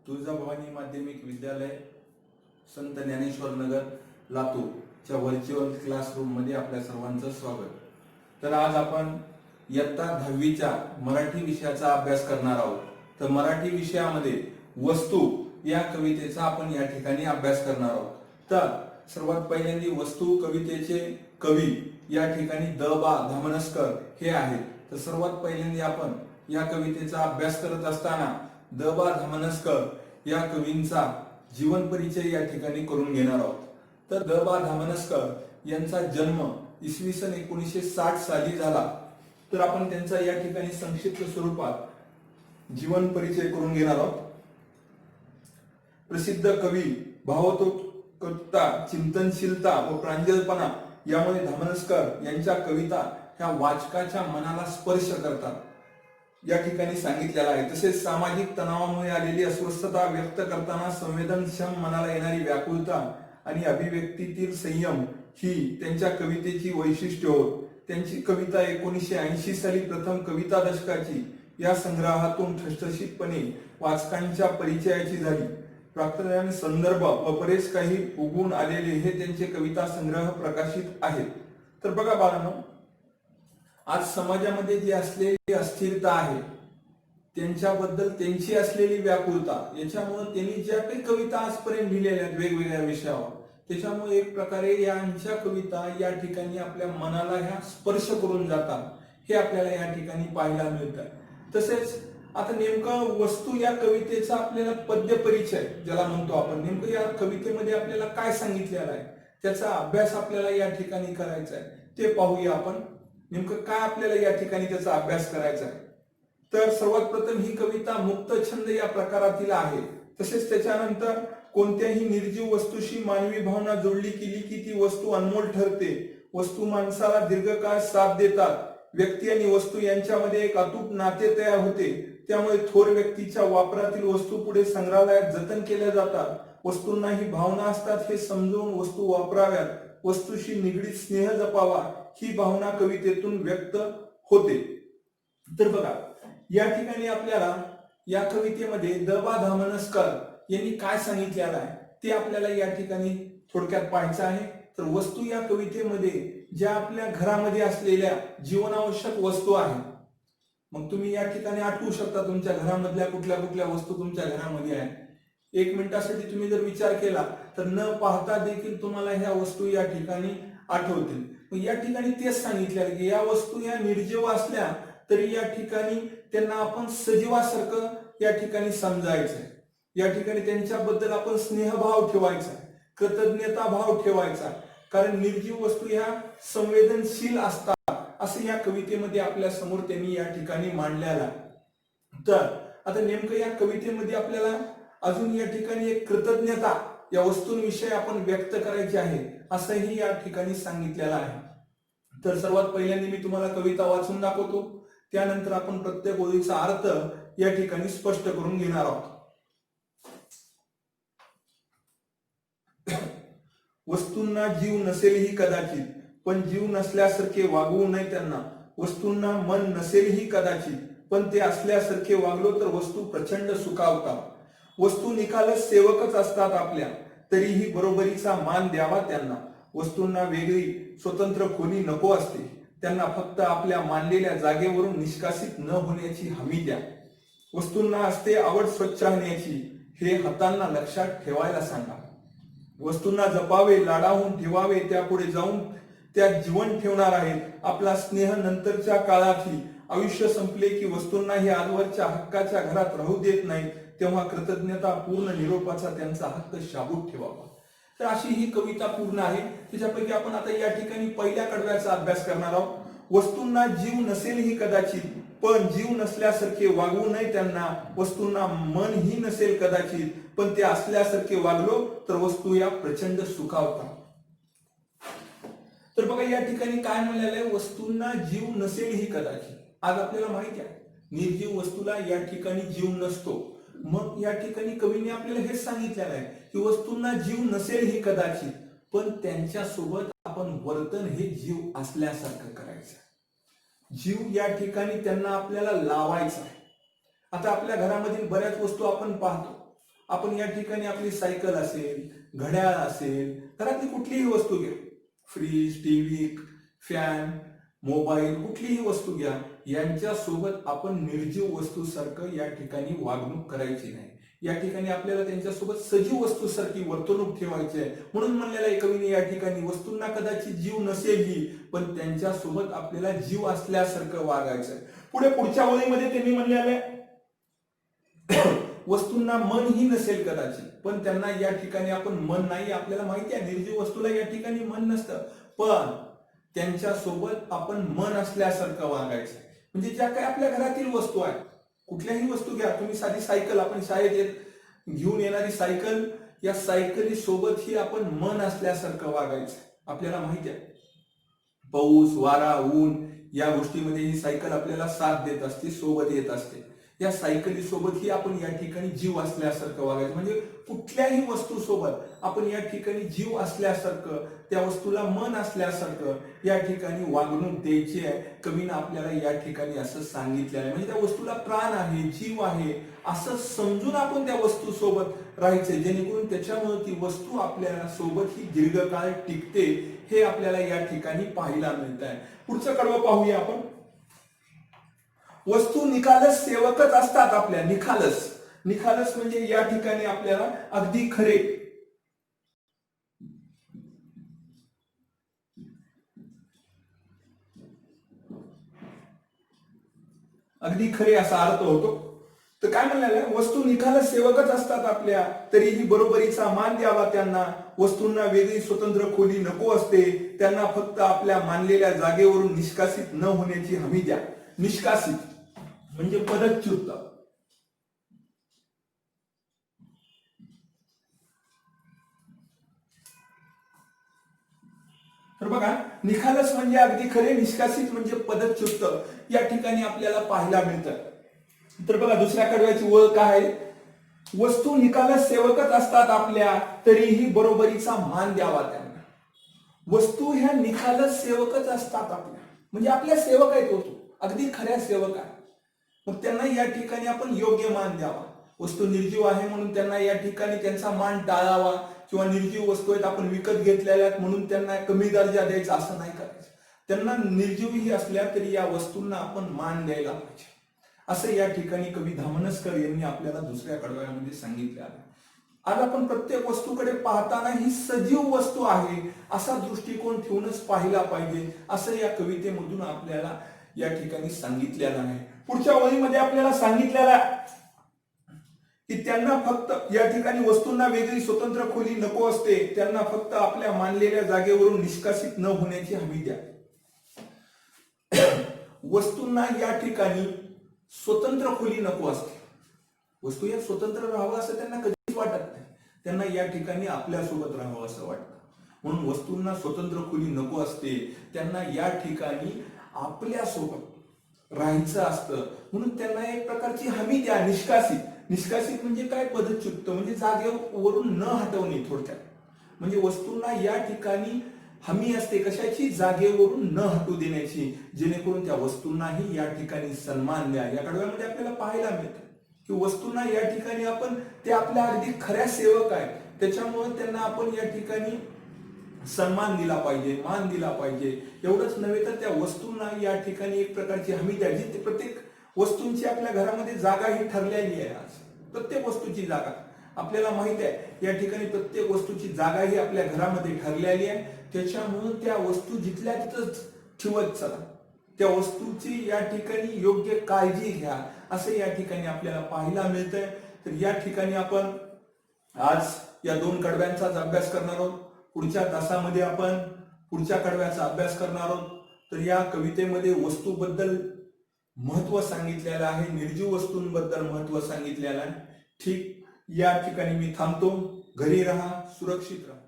तुळजाभवानी माध्यमिक विद्यालय संत ज्ञानेश्वर नगर लातूर च्या व्हर्च्युअल क्लासरूम मध्ये आपल्या सर्वांचं स्वागत। तर आज आपण इयत्ता 10वी च्या मराठी विषयाचा अभ्यास करणार आहोत। तर मराठी विषयामध्ये वस्तू या कवितेचा आपण या ठिकाणी अभ्यास करणार आहोत। तर सर्वात पहिल्यांदा वस्तू कवितेचे कवी या ठिकाणी द.बा. धामनसकर हे आहेत। तर सर्वात पहिल्यांदा आपण या कवितेचा अभ्यास करत असताना द.बा. धामनसकर या कवींचा जीवन परिचय या ठिकाणी करून घेणार आहोत। तर द.बा. धामनसकर यांचा जन्म इसवी सन 1960 साली झाला। तर आपण त्यांचा या ठिकाणी संक्षिप्त स्वरूपात जीवन परिचय करून घेणार आहोत। प्रसिद्ध कवी, भावोद्वेगता, चिंतनशीलता व प्रांजळपणा यामुळे धामनसकर यांच्या कविता ह्या वाचकाच्या मनाला स्पर्श करतात या ठिकाणी सांगितलेला आहे। तसेच सामाजिक तणावामुळे आलेली अस्वस्थता व्यक्त करताना संवेदनक्षम मनाला येणारी व्याकुलता आणि अभिव्यक्तीतील संयम ही त्यांच्या कवितेची वैशिष्ट्य होत। त्यांची कविता 1980 साली प्रथम कविता दशकाची या संग्रहातून ठसठशीतपणे वाचकांच्या परिचयाची झाली। प्राक्तन संदर्भ व बरेच काही उगवून आलेले हे त्यांचे कविता संग्रह प्रकाशित आहेत। तर बघा बाळांनो, आज समाजामध्ये जी असलेली अस्थिरता आहे, त्यांच्याबद्दल त्यांची असलेली व्याकुलता, याच्यामुळे त्यांनी ज्या काही कविता आजपर्यंत लिहिलेल्या आहेत वेगवेगळ्या विषयावर, त्याच्यामुळे एक प्रकारे यांच्या कविता या ठिकाणी आपल्या मनाला ह्या स्पर्श करून जातात, हे आपल्याला या ठिकाणी पाहायला मिळतं। तसेच आता नेमकं वस्तू या कवितेचा आपल्याला पद्य परिचय ज्याला म्हणतो आपण, नेमकं या कवितेमध्ये आपल्याला काय सांगितलेलं आहे, त्याचा अभ्यास आपल्याला या ठिकाणी करायचा आहे, ते पाहूया आपण। नेमकं काय आपल्याला या ठिकाणी त्याचा अभ्यास करायचा आहे। तर सर्वात प्रथम ही कविता मुक्त छंद या प्रकारातील आहे। तसेच त्याच्यानंतर कोणत्याही निर्जीव वस्तूशी मानवी भावना जोडली गेली की ती वस्तू अनमोल ठरते। वस्तू माणसाला दीर्घकाळ साथ देतात। व्यक्ती आणि वस्तू यांच्यामध्ये एक अतूट नाते तयार होते। त्यामुळे थोर व्यक्तीच्या वापरातील वस्तू पुढे संग्रहालयात जतन केल्या जातात। वस्तूंनाही भावना असतात हे समजून वस्तू वापराव्यात। वस्तूशी निगडीत स्नेह जपावा ही भावना कवितेतून व्यक्त होते। तर बघा, या ठिकाणी आपल्याला या कवितेमध्ये द.बा. धामनसकर यांनी काय सांगितलेलं आहे ते आपल्याला या ठिकाणी थोडक्यात पाहायचं आहे। तर वस्तू या कवितेमध्ये ज्या आपल्या घरामध्ये असलेल्या जीवनावश्यक वस्तू आहेत, मग तुम्ही या ठिकाणी आठवू शकता तुमच्या घरामधल्या कुठल्या कुठल्या वस्तू तुमच्या घरामध्ये आहेत। एक मिनिटासाठी तुम्ही जर विचार केला तर न पाहता देखील तुम्हाला ह्या वस्तू या ठिकाणी आठवतील। या ठिकाणी तेच सांगितलं की या वस्तू या निर्जीव असल्या तरी या ठिकाणी त्यांना आपण सजीवासारखं या ठिकाणी समजायचंय। या ठिकाणी त्यांच्याबद्दल आपण स्नेहभाव ठेवायचा, कृतज्ञता भाव ठेवायचा, कारण निर्जीव वस्तू ह्या संवेदनशील असतात असं या कवितेमध्ये आपल्या समोर त्यांनी या ठिकाणी मांडलेला। तर आता नेमकं या कवितेमध्ये आपल्याला अजून या ठिकाणी एक कृतज्ञता या वस्तूंविषयी आपण व्यक्त करायची आहे असंही या ठिकाणी सांगितलेलं आहे। तर सर्वात पहिल्यांदा मी तुम्हाला कविता वाचून दाखवतो, त्यानंतर आपण प्रत्येक ओळीचा अर्थ या ठिकाणी स्पष्ट करून घेणार आहोत। वस्तूंना जीव नसेलही कदाचित, पण जीव नसल्यासारखे वागवू नये त्यांना। वस्तूंना मन नसेलही कदाचित, पण ते असल्यासारखे वागलो तर वस्तू प्रचंड सुखावतात। वस्तू निकालच सेवकच असतात आपल्या, तरीही बरोबरीचा मान द्यावा त्यांना। वस्तूंना वेगळी स्वतंत्र खोली नको असते, त्यांना फक्त आपल्या मानलेल्या जागेवरून निष्कासित न होण्याची हमी द्या। वस्तूंना असते आवड स्वच्छ राहण्याची, हे हातांना लक्षात ठेवायला सांगा। वस्तूंना जपावे, लाडावून ठेवावे, त्यापुढे जाऊन त्या जीवन ठेवणार आहेत। आपला स्नेह नंतरच्या काळातही आयुष्य संपले की वस्तूंनाही आजवरच्या हक्काच्या घरात राहू देत नाही, तेव्हा कृतज्ञता पूर्ण निरोपाचा त्यांचा हक्क शाबूत ठेवावा। तर अशी ही कविता पूर्ण आहे। त्याच्यापैकी आपण आता या ठिकाणी पहिल्या कडव्याचा अभ्यास करणार आहोत। वस्तूंना जीव नसेलही कदाचित, पण जीव नसल्यासारखे वागवू नये त्यांना। वस्तूंना मनही नसेल कदाचित, पण ते असल्यासारखे वागलो तर वस्तू या प्रचंड सुखावतात। तर बघा या ठिकाणी काय म्हणलेलं आहे, वस्तूंना जीव नसेलही कदाचित। आज आपल्याला माहिती आहे निर्जीव वस्तूला या ठिकाणी जीव नसतो। मग या ठिकाणी कवीने आपल्याला हेच सांगितलेलं आहे की वस्तूंना जीव नसेलही कदाचित, पण त्यांच्या सोबत आपण वर्तन हे जीव असल्यासारखं करायचं। जीव या ठिकाणी त्यांना आपल्याला लावायचा आहे। आता आपल्या घरामधील बऱ्याच वस्तू आपण पाहतो, आपण या ठिकाणी आपली सायकल असेल, घड्याळ असेल, घरातली कुठलीही वस्तू घ्या, फ्रीज, टीव्ही, फॅन, मोबाईल, कुठलीही वस्तू घ्या, यांच्या सोबत आपण निर्जीव वस्तूसारखं या ठिकाणी वागणूक करायची नाही. या ठिकाणी आपल्याला त्यांच्यासोबत सजीव वस्तूसारखी वर्तणूक ठेवायची आहे. म्हणून म्हणलेलं आहे कवीने या ठिकाणी, वस्तूंना कदाचित जीव नसेलही पण त्यांच्यासोबत आपल्याला जीव असल्यासारखं वागायचं आहे. पुढच्या ओळीमध्ये त्यांनी म्हणलेलं आहे वस्तूंना मनही नसेल कदाचित पण त्यांना या ठिकाणी आपण मन नाही, आपल्याला माहिती आहे निर्जीव वस्तूला या ठिकाणी मन नसतं, पण त्यांच्यासोबत आपण मन असल्यासारखं वागायचं. म्हणजे ज्या काही आपल्या घरातील वस्तू आहेत, कुठल्याही वस्तू घ्या, तुम्ही साधी सायकल, आपण शाळेत घेऊन येणारी सायकल, या सायकली सोबत ही आपण मन असल्यासारखं वागायचं. आपल्याला माहिती आहे पाऊस, वारा, ऊन या गोष्टीमध्ये ही सायकल आपल्याला साथ देत असते, सोबत येत असते. या सायकली सोबत ही आपण या ठिकाणी जीव असल्यासारखं वागायचं. म्हणजे कुठल्याही वस्तू सोबत आपण या ठिकाणी जीव असल्यासारखं, त्या वस्तूला मन असल्यासारखं या ठिकाणी वागणूक द्यायची आहे. कवीनं आपल्याला या ठिकाणी असं सांगितलेलं आहे. म्हणजे त्या वस्तूला प्राण आहे, जीव आहे असं समजून आपण त्या वस्तू सोबत राहायचे, जेणेकरून त्याच्यामुळे ती वस्तू आपल्या सोबत ही दीर्घकाळ टिकते. हे आपल्याला या ठिकाणी पाहायला मिळत आहे. पुढचं कडवं पाहूया आपण. वस्तू निखालस सेवकच असतात आपल्या. निखालस म्हणजे या ठिकाणी आपल्याला अगदी खरे, अगदी खरे असा अर्थ होतो. तर काय म्हणाले, वस्तू निखालस सेवकच असतात आपल्या, तरीही बरोबरीचा मान द्यावा त्यांना. वस्तूंना वेगळी स्वतंत्र खोली नको असते, त्यांना फक्त आपल्या मानलेल्या जागेवरून निष्कासित न होण्याची हमी द्या. निष्कासित म्हणजे पदच्युत. तर बघा, निखालस म्हणजे अगदी खरे, निष्कासित म्हणजे पदच्युत या ठिकाणी आपल्याला पाहायला मिळतं. तर बघा दुसऱ्या कडव्याची ओळख काय आहे, वस्तू निखालस सेवकच असतात आपल्या, तरीही बरोबरीचा मान द्यावा त्यांना. वस्तू ह्या निखालस सेवकच असतात आपल्या, म्हणजे आपल्या सेवक आहेत वस्तू, अगदी खऱ्या सेवक आहे. मग त्यांना या ठिकाणी आपण योग्य मान द्यावा. वस्तू निर्जीव आहे म्हणून त्यांना या ठिकाणी त्यांचा मान टाळावा, किंवा निर्जीव वस्तू आहेत आपण विकत घेतलेल्या आहेत म्हणून त्यांना कमी दर्जा द्यायचा असं नाही करायचं. त्यांना निर्जीवही असल्या तरी या वस्तूंना आपण मान द्यायला पाहिजे, असं या ठिकाणी कवी धामनसकर यांनी आपल्याला दुसऱ्या कडव्यामध्ये सांगितले आहे. आज आपण प्रत्येक वस्तूकडे पाहताना ही सजीव वस्तू आहे असा दृष्टिकोन ठेवूनच पाहिला पाहिजे, असं या कवितेमधून आपल्याला या ठिकाणी सांगितलेलं आहे. पुढच्या ओळीमध्ये आपल्याला सांगितलेलं आहे की त्यांना फक्त या ठिकाणी वस्तूंना वेगळी स्वतंत्र खोली नको असते, त्यांना फक्त आपल्या मानलेल्या जागेवरून निष्कासित न होण्याची हमी द्या. वस्तूंना या ठिकाणी स्वतंत्र खोली नको असते. वस्तू या स्वतंत्र राहावं असं त्यांना कधीच वाटत नाही, त्यांना या ठिकाणी आपल्यासोबत राहावं असं वाटतं. म्हणून वस्तूंना स्वतंत्र खोली नको असते, त्यांना या ठिकाणी आपल्यासोबत राहायचं असतं. म्हणून त्यांना एक प्रकारची हमी द्या. निष्कासित म्हणजे काय, पदच्युत म्हणजे जागेवरून न हटवणे. थोडक्यात म्हणजे वस्तूंना या ठिकाणी हमी असते कशाची, जागेवरून न हटू देण्याची, जेणेकरून त्या वस्तूंनाही या ठिकाणी सन्मान द्या. या कडव्यामध्ये आपल्याला पाहायला मिळतं की वस्तूंना या ठिकाणी आपण, ते आपल्या अगदी खऱ्या सेवक आहेत, त्याच्यामुळे त्यांना आपण या ठिकाणी सन्मान दिला पाहिजे, मान दिला पाहिजे. एवढंच नव्हे तर त्या वस्तूंना या ठिकाणी एक प्रकारची हमी द्या. जी प्रत्येक वस्तूंची आपल्या घरामध्ये जागा ही ठरलेली आहे. आज प्रत्येक वस्तूची जागा आपल्याला माहिती आहे, या ठिकाणी प्रत्येक वस्तूची जागा ही आपल्या घरामध्ये ठरलेली आहे. त्याच्यामुळे त्या वस्तू जिथल्या तिथंच ठेवत चला, त्या वस्तूची या ठिकाणी योग्य काळजी घ्या, असं या ठिकाणी आपल्याला पाहायला मिळतंय. तर या ठिकाणी आपण आज या 2 कडव्यांचाच अभ्यास करणार आहोत. पुढच्या तासामध्ये आपण पुढच्या कडव्याचा अभ्यास करणार आहोत. तर या कवितेमध्ये वस्तूबद्दल महत्व सांगितलेलं आहे, निर्जीव वस्तूंबद्दल महत्व सांगितलेलं आहे. ठीक, या ठिकाणी मी थांबतो. घरी राहा, सुरक्षित राहा.